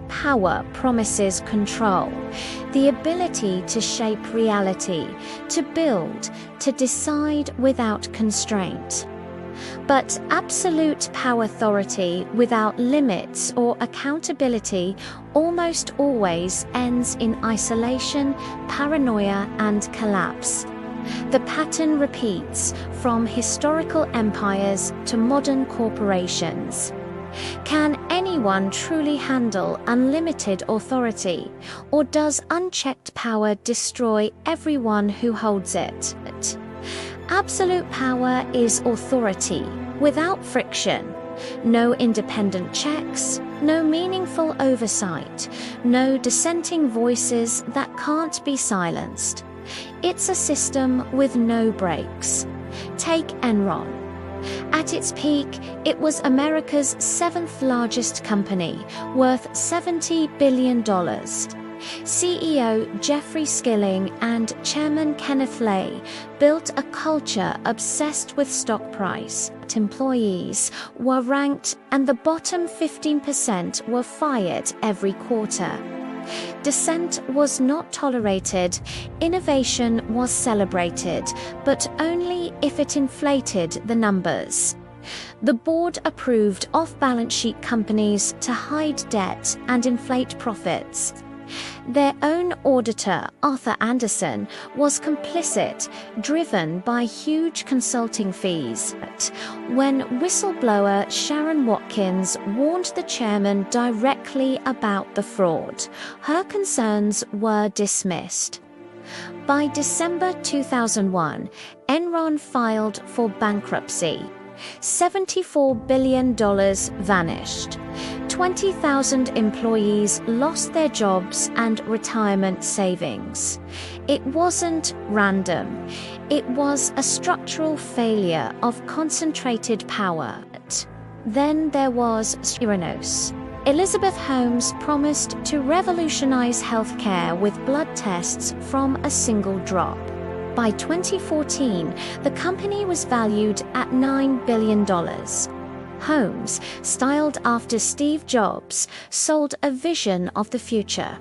power promises control, the ability to shape reality, to build, to decide without constraint. But absolute power authority without limits or accountability almost always ends in isolation, paranoia, and collapse. The pattern repeats from historical empires to modern corporations. Can anyone truly handle unlimited authority, or does unchecked power destroy everyone who holds it? Absolute power is authority without friction. No independent checks, no meaningful oversight, no dissenting voices that can't be silenced. It's a system with no brakes. Take Enron. At its peak, it was America's seventh largest company, worth $70 billion. CEO Jeffrey Skilling and Chairman Kenneth Lay built a culture obsessed with stock price. Employees were ranked, and the bottom 15% were fired every quarter. Dissent was not tolerated, innovation was celebrated, but only if it inflated the numbers. The board approved off-balance sheet companies to hide debt and inflate profits. Their own auditor, Arthur Andersen, was complicit, driven by huge consulting fees. When whistleblower Sharon Watkins warned the chairman directly about the fraud, her concerns were dismissed. By December 2001, Enron filed for bankruptcy. $74 billion vanished. 20,000 employees lost their jobs and retirement savings. It wasn't random. It was a structural failure of concentrated power. Then there was Theranos. Elizabeth Holmes promised to revolutionize healthcare with blood tests from a single drop. By 2014, the company was valued at $9 billion. Holmes, styled after Steve Jobs, sold a vision of the future.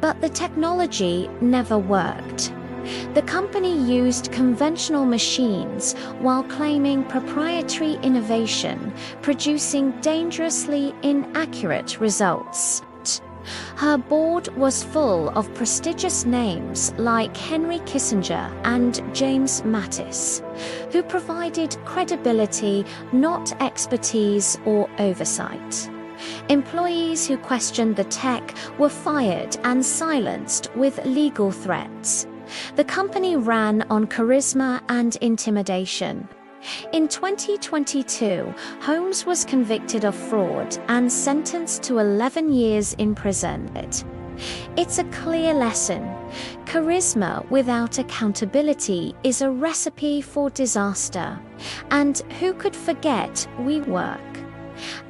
But the technology never worked. The company used conventional machines while claiming proprietary innovation, producing dangerously inaccurate results. Her board was full of prestigious names like Henry Kissinger and James Mattis, who provided credibility, not expertise or oversight. Employees who questioned the tech were fired and silenced with legal threats. The company ran on charisma and intimidation. In 2022, Holmes was convicted of fraud and sentenced to 11 years in prison. It's a clear lesson. Charisma without accountability is a recipe for disaster. And who could forget WeWork?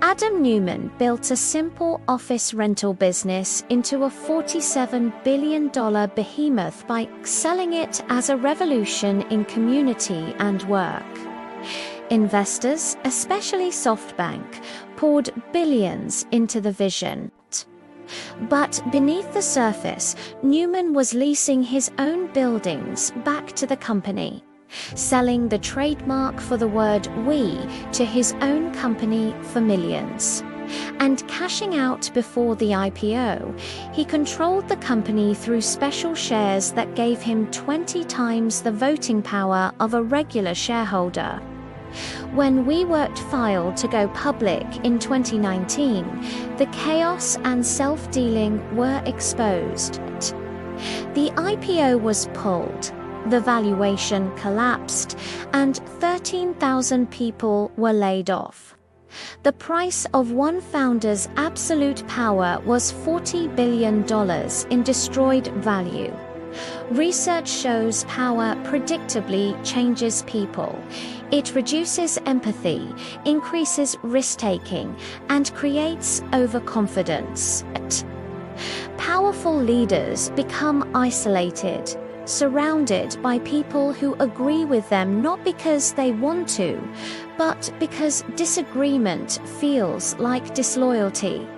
Adam Newman built a simple office rental business into a $47 billion behemoth by selling it as a revolution in community and work. Investors, especially SoftBank, poured billions into the vision. But beneath the surface, Newman was leasing his own buildings back to the company, selling the trademark for the word "we" to his own company for millions. And cashing out before the IPO, he controlled the company through special shares that gave him 20 times the voting power of a regular shareholder. When WeWork filed to go public in 2019, the chaos and self-dealing were exposed. The IPO was pulled, the valuation collapsed, and 13,000 people were laid off. The price of one founder's absolute power was $40 billion in destroyed value. Research shows power predictably changes people. It reduces empathy, increases risk-taking, and creates overconfidence. Powerful leaders become isolated, surrounded by people who agree with them not because they want to, but because disagreement feels like disloyalty.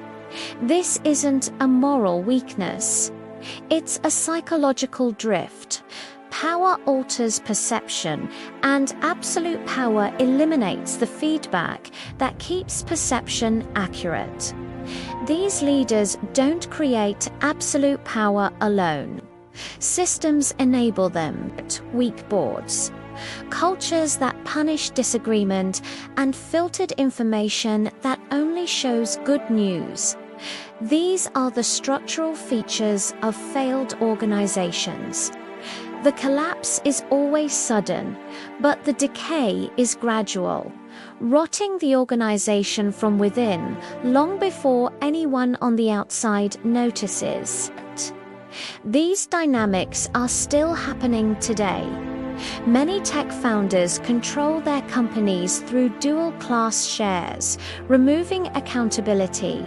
This isn't a moral weakness. It's a psychological drift. Power alters perception, and absolute power eliminates the feedback that keeps perception accurate. These leaders don't create absolute power alone. Systems enable them, weak boards. Cultures that punish disagreement and filtered information that only shows good news. These are the structural features of failed organizations. The collapse is always sudden, but the decay is gradual, rotting the organization from within long before anyone on the outside notices. These dynamics are still happening today. Many tech founders control their companies through dual-class shares, removing accountability.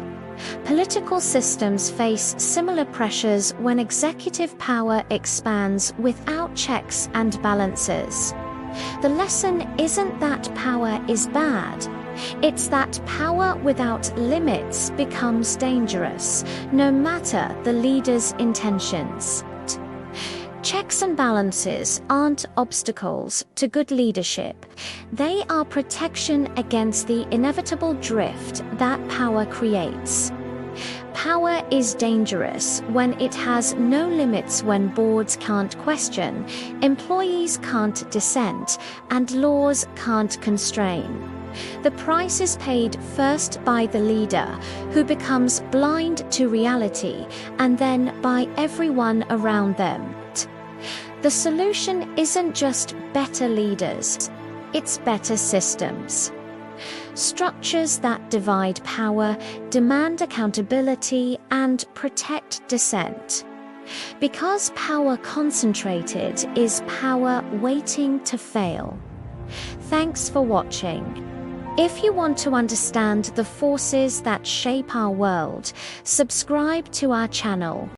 Political systems face similar pressures when executive power expands without checks and balances. The lesson isn't that power is bad. It's that power without limits becomes dangerous, no matter the leader's intentions. Checks and balances aren't obstacles to good leadership. They are protection against the inevitable drift that power creates. Power is dangerous when it has no limits, when boards can't question, employees can't dissent, and laws can't constrain. The price is paid first by the leader, who becomes blind to reality, and then by everyone around them. The solution isn't just better leaders, it's better systems. Structures that divide power, demand accountability, and protect dissent. Because power concentrated is power waiting to fail. Thanks for watching. If you want to understand the forces that shape our world, subscribe to our channel.